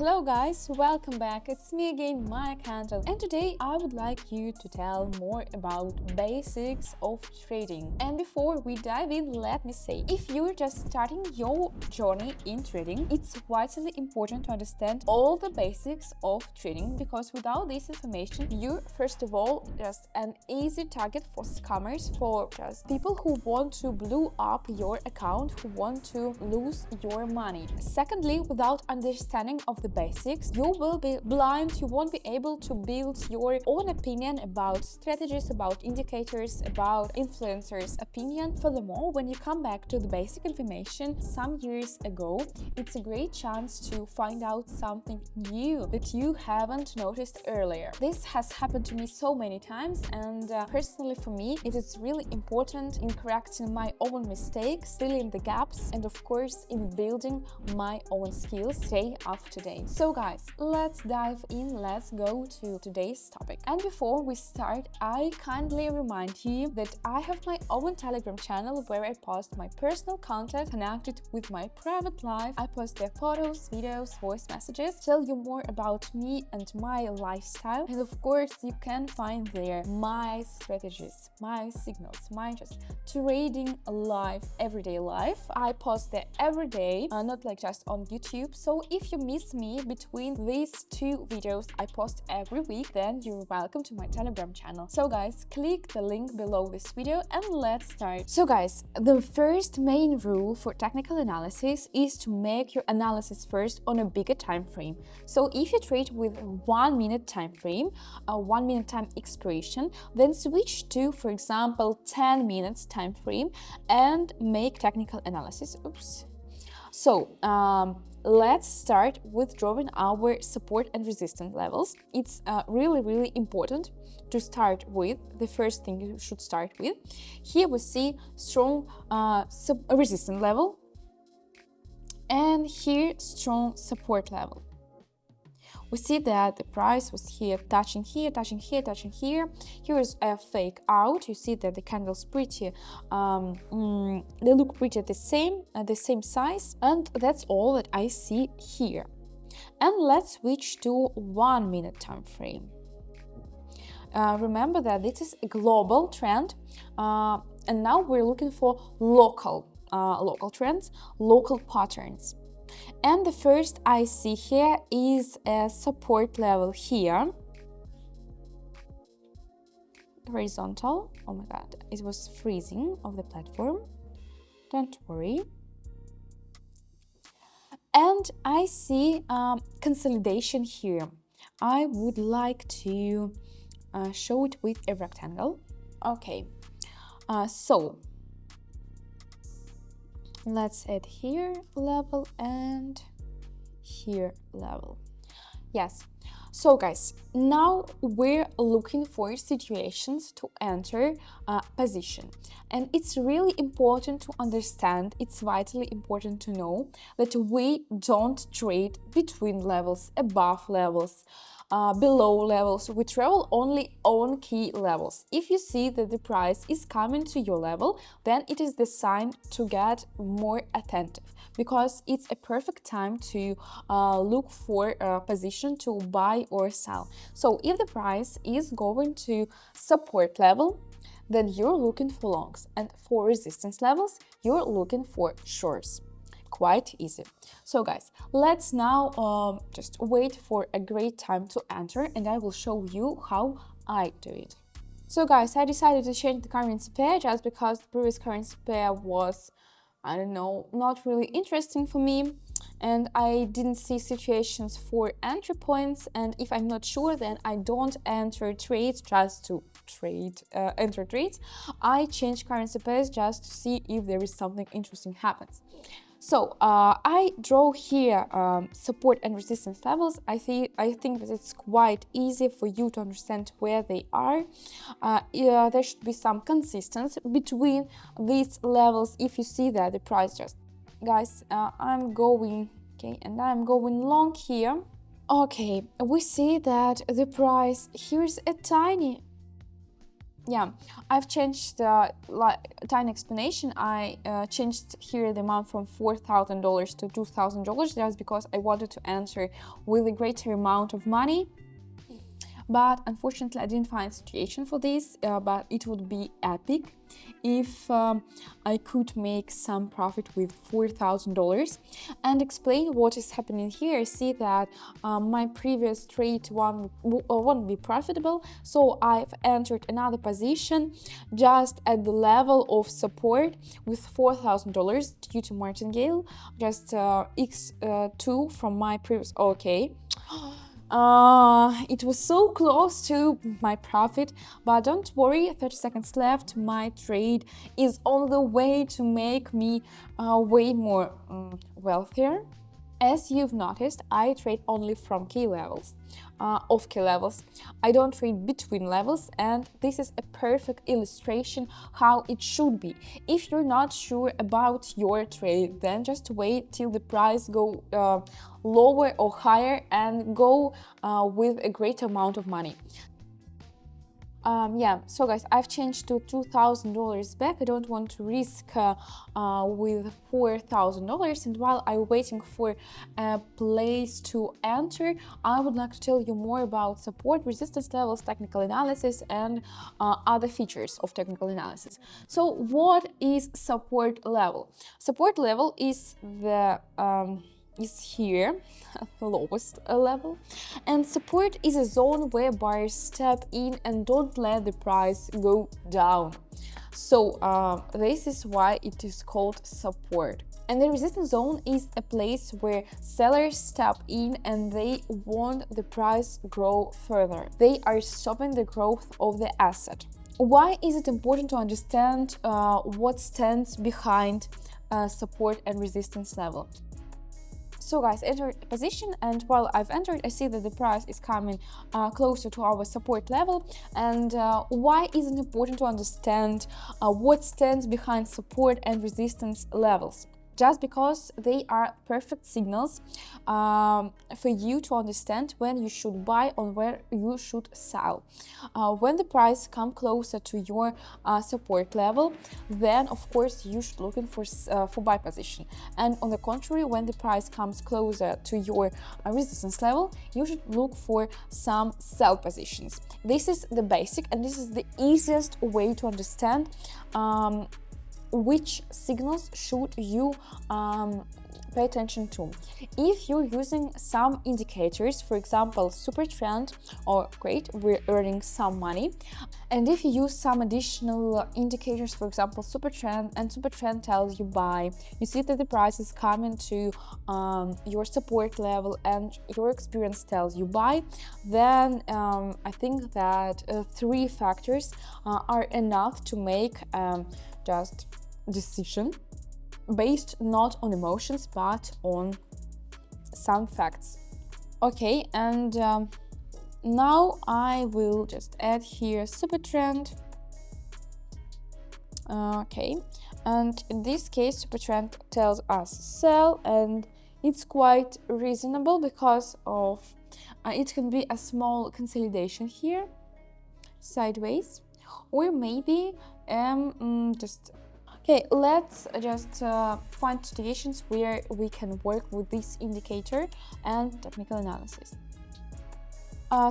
Hello guys, welcome back. It's me again, Maya Candle, and today I would like you to tell more about basics of trading. And before we dive in, let me say, if you're just starting your journey in trading, it's vitally important to understand all the basics of trading, because without this information, you're first of all just an easy target for scammers, for just people who want to blow up your account, who want to lose your money. Secondly, without understanding of the basics, you will be blind, you won't be able to build your own opinion about strategies, about indicators, about influencers' opinion. Furthermore, when you come back to the basic information some years ago, it's a great chance to find out something new that you haven't noticed earlier. This has happened to me so many times, and personally for me, it is really important in correcting my own mistakes, filling the gaps, and of course in building my own skills day after day. So guys, let's dive in, let's go to today's topic. And before we start, I kindly remind you that I have my own Telegram channel where I post my personal content connected with my private life. I post there photos, videos, voice messages, tell you more about me and my lifestyle. And of course, you can find there my strategies, my signals, my just trading life, everyday life. I post there every day, not like just on YouTube. So if you miss me between these two videos I post every week, then you're welcome to my Telegram channel. So guys, click the link below this video and let's start. So guys, the first main rule for technical analysis is to make your analysis first on a bigger time frame. So if you trade with 1 minute time frame, a 1 minute time expiration, then switch to, for example, 10 minutes time frame and make technical analysis. So let's start with drawing our support and resistance levels. It's really important to start with. The first thing you should start with. Here we see strong resistance level, and here strong support level. We see that the price was here, touching here, touching here, touching here. Here is a fake out. You see that the candles pretty, they look pretty the same size, and that's all that I see here. And let's switch to 1 minute time frame. Remember that this is a global trend, and now we're looking for local trends, local patterns. And the first I see here is a support level here, horizontal. Oh my god, it was freezing of the platform, don't worry. And I see consolidation here. I would like to show it with a rectangle. Okay, so let's add here level and here level. Yes. So guys, now we're looking for situations to enter a position, and it's really important to understand, it's vitally important to know that we don't trade between levels, above levels, below levels. We travel only on key levels. If you see that the price is coming to your level, then it is the sign to get more attentive, because it's a perfect time to look for a position to buy or sell. So if the price is going to support level, then you're looking for longs, and for resistance levels, you're looking for shorts. Quite easy. So guys, let's now just wait for a great time to enter, and I will show you how I do it. So guys, I decided to change the currency pair just because the previous currency pair was, I don't know, not really interesting for me, and I didn't see situations for entry points, and if I'm not sure, then I don't enter trades just to enter trades. I change currency pairs just to see if there is something interesting happens. So I draw here support and resistance levels. I think that it's quite easy for you to understand where they are. There should be some consistency between these levels. If you see that the price just, guys, I'm going long here. Okay, we see that the price, here's a tiny yeah, I've changed tiny explanation. I changed here the amount from $4,000 to $2,000 just because I wanted to enter with a greater amount of money. But unfortunately, I didn't find a situation for this, but it would be epic if I could make some profit with $4,000. And explain what is happening here. See that my previous trade won't be profitable, so I've entered another position just at the level of support with $4,000 due to martingale, just x2 from my previous. Okay. It was so close to my profit, but don't worry, 30 seconds left. My trade is on the way to make me way more wealthier. As you've noticed, I trade only from key levels, off key levels. I don't trade between levels, and this is a perfect illustration how it should be. If you're not sure about your trade, then just wait till the price go lower or higher and go with a great amount of money. Yeah, so guys, I've changed to $2,000 back. I don't want to risk with $4,000, and while I'm waiting for a place to enter, I would like to tell you more about support, resistance levels, technical analysis, and other features of technical analysis. So what is support level? Support level is the is here, the lowest level, and support is a zone where buyers step in and don't let the price go down. So this is why it is called support. And the resistance zone is a place where sellers step in and they want the price grow further. They are stopping the growth of the asset. Why is it important to understand what stands behind support and resistance level? So guys, enter a position, and while I've entered, I see that the price is coming closer to our support level. And why is it important to understand what stands behind support and resistance levels? Just because they are perfect signals for you to understand when you should buy or where you should sell. When the price comes closer to your support level, then of course you should look for buy position. And on the contrary, when the price comes closer to your resistance level, you should look for some sell positions. This is the basic, and this is the easiest way to understand which signals should you pay attention to. If you're using some indicators, for example, super trend, or great, we're earning some money. And if you use some additional indicators, for example, super trend, and super trend tells you buy, you see that the price is coming to your support level and your experience tells you buy, then I think that 3 factors are enough to make just decision based not on emotions but on some facts. Okay, and now I will just add here super trend. Okay, and in this case super trend tells us sell, and it's quite reasonable because of it can be a small consolidation here sideways, or maybe just okay, let's just find situations where we can work with this indicator and technical analysis.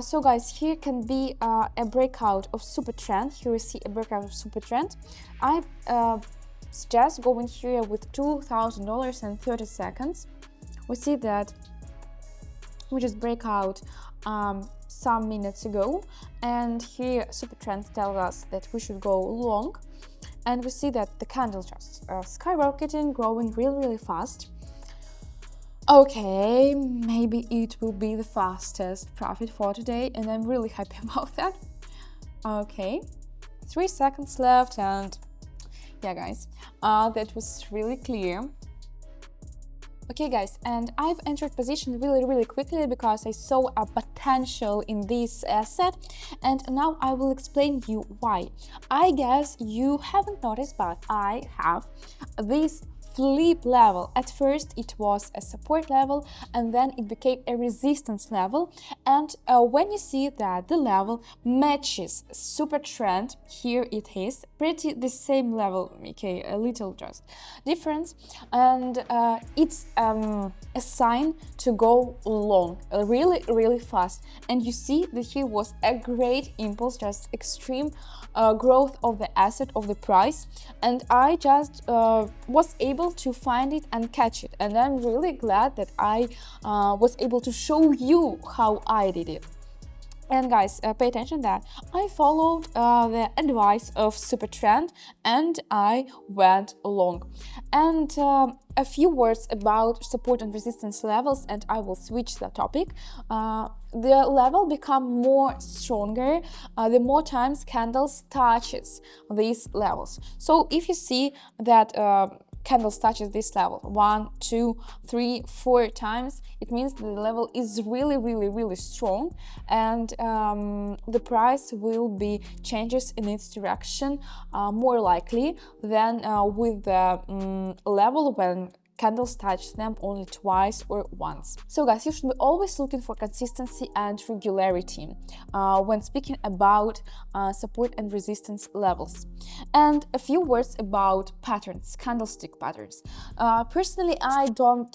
So guys, here can be a breakout of super trend. Here we see a breakout of super trend. I suggest going here with $2,000 and 30 seconds. We see that we just break out some minutes ago, and here super trend tells us that we should go long. And we see that the candle just skyrocketing, growing really fast. Okay, maybe it will be the fastest profit for today, and I'm really happy about that. Okay, 3 seconds left, and yeah guys, that was really clear. Okay guys, and I've entered position really quickly because I saw a potential in this asset, and now I will explain you why. I guess you haven't noticed, but I have this flip level. At first it was a support level and then it became a resistance level, and when you see that the level matches super trend, here it is pretty the same level, okay, a little just difference, and it's a sign to go long really fast. And you see that here was a great impulse, just extreme growth of the asset, of the price, and I just was able to find it and catch it, and I'm really glad that I was able to show you how I did it. And guys, pay attention that I followed the advice of Supertrend and I went long. And a few words about support and resistance levels, and I will switch the topic. The level become more stronger the more times candles touches these levels. So if you see that candles touches this level 1, 2, 3, 4 times, it means the level is really strong, and the price will be changes in its direction more likely than with the level when candles touch them only twice or once. So guys, you should be always looking for consistency and regularity when speaking about support and resistance levels. And a few words about patterns, candlestick patterns. Personally, I don't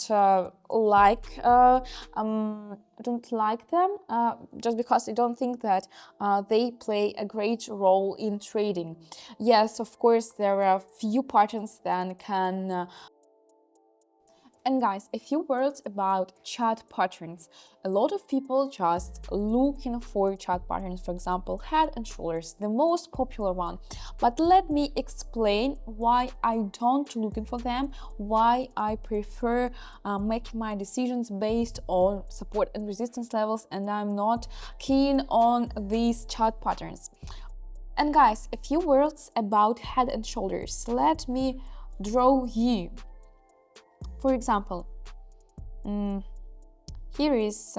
like them just because I don't think that they play a great role in trading. Yes, of course, there are few patterns that can And guys, a few words about chart patterns. A lot of people just looking for chart patterns, for example, head and shoulders, the most popular one. But let me explain why I don't looking for them, why I prefer making my decisions based on support and resistance levels, and I'm not keen on these chart patterns. And guys, a few words about head and shoulders. Let me draw you. For example, here is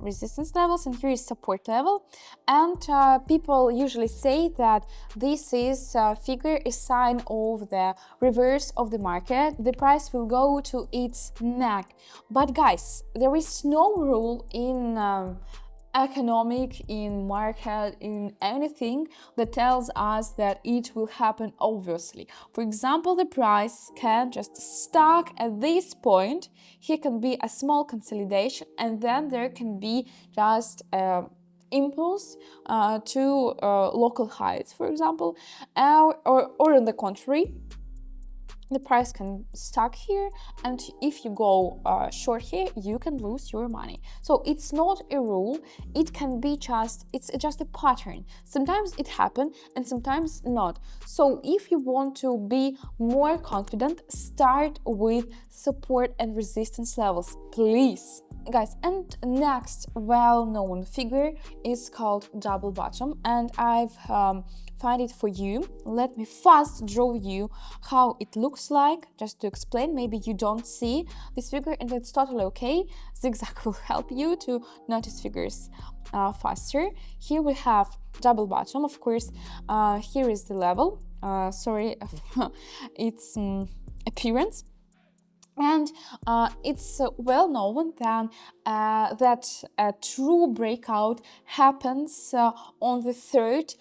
resistance levels and here is support level, and people usually say that this is figure a sign of the reverse of the market. The price will go to its neck. But guys, there is no rule in economic, in market, in anything that tells us that it will happen obviously. For example, the price can just stuck at this point. Here can be a small consolidation, and then there can be just impulse to local highs, for example, or on the contrary, the price can stuck here, and if you go short here, you can lose your money. So it's not a rule, it can be it's just a pattern. Sometimes it happens and sometimes not. So if you want to be more confident, start with support and resistance levels, please. Guys, and next well-known figure is called double bottom, and I've find it for you. Let me fast draw you how it looks like, just to explain. Maybe you don't see this figure, and it's totally okay. Zigzag will help you to notice figures faster. Here we have double bottom, of course. Here is the level. Sorry, its appearance. And it's well known then that a true breakout happens on the third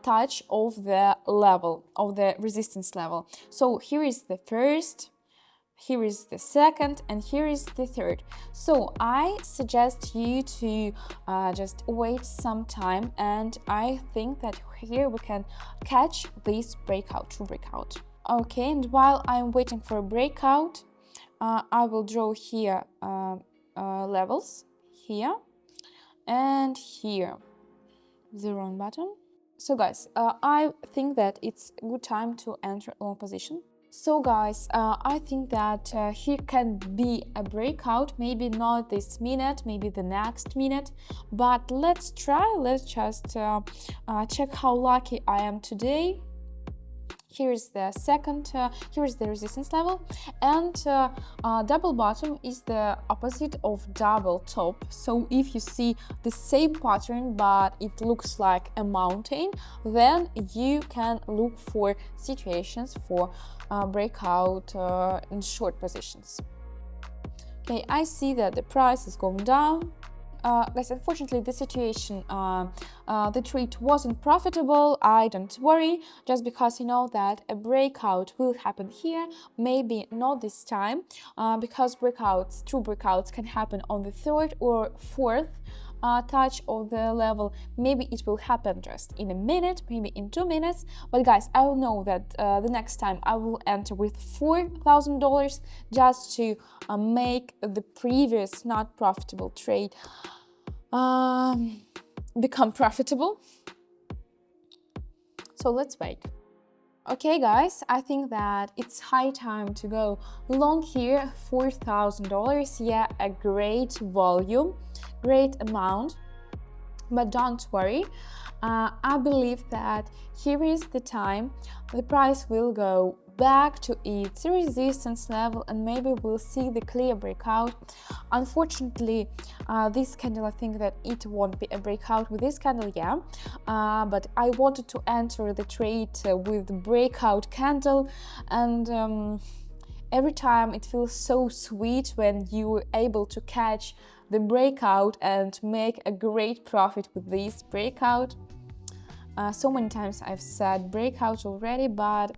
touch of the level, of the resistance level. So here is the first, here is the second, and here is the third. So I suggest you to just wait some time, and I think that here we can catch this breakout, true breakout. Okay, and while I'm waiting for a breakout, I will draw here levels, here and here, the wrong button. So guys, I think that it's a good time to enter long position. So guys, I think that here can be a breakout, maybe not this minute, maybe the next minute, but let's try, let's just check how lucky I am today. Here's the second, here's the resistance level, and double bottom is the opposite of double top. So if you see the same pattern but it looks like a mountain, then you can look for situations for breakout in short positions. Okay, I see that the price is going down. Guys, unfortunately, the situation, the trade wasn't profitable. I don't worry, just because you know that a breakout will happen here, maybe not this time, because true breakouts can happen on the third or fourth touch of the level. Maybe it will happen just in a minute, maybe in 2 minutes. But guys, I will know that the next time I will enter with $4,000 just to make the previous not profitable trade become profitable. So let's wait. Okay guys, I think that it's high time to go long here. $4,000, yeah, a great volume, great amount, but don't worry. I believe that here is the time the price will go back to its resistance level, and maybe we'll see the clear breakout. Unfortunately, this candle, I think that it won't be a breakout with this candle, yeah, but I wanted to enter the trade with the breakout candle, and every time it feels so sweet when you're able to catch the breakout and make a great profit with this breakout. So many times I've said breakout already, but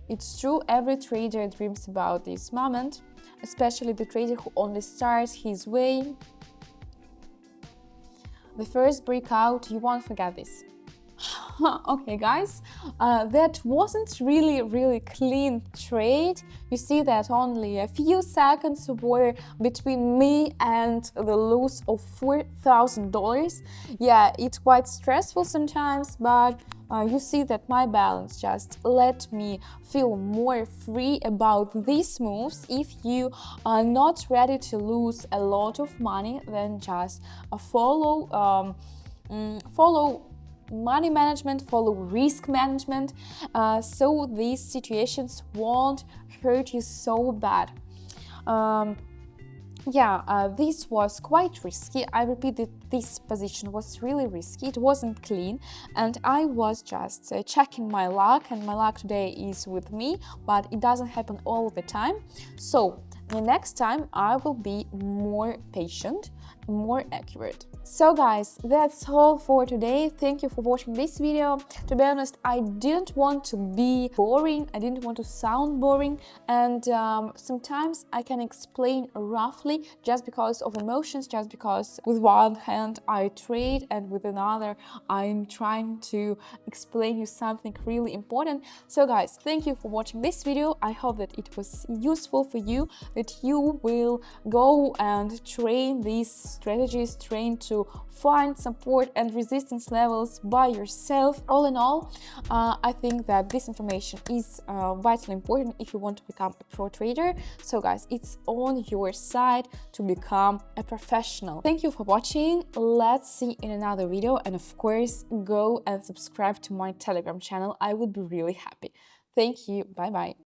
it's true, every trader dreams about this moment, especially the trader who only starts his way. The first breakout, you won't forget this. Okay guys, that wasn't really clean trade. You see that only a few seconds were between me and the loss of $4,000. Yeah, it's quite stressful sometimes, but you see that my balance just let me feel more free about these moves. If you are not ready to lose a lot of money, then just follow money management, follow risk management, so these situations won't hurt you so bad. This was quite risky. I repeat that this position was really risky. It wasn't clean, and I was just checking my luck, and my luck today is with me, but it doesn't happen all the time. So the next time I will be more patient, more accurate. So guys, that's all for today. Thank you for watching this video. To be honest, I didn't want to be boring, I didn't want to sound boring, and sometimes I can explain roughly just because of emotions, just because with one hand I trade and with another I'm trying to explain you something really important. So guys, thank you for watching this video. I hope that it was useful for you, that you will go and train these strategies, train to find support and resistance levels by yourself. All in all, I think that this information is vitally important if you want to become a pro trader. So guys, it's on your side to become a professional. Thank you for watching. Let's see in another video, and of course go and subscribe to my Telegram channel. I would be really happy. Thank you. Bye bye.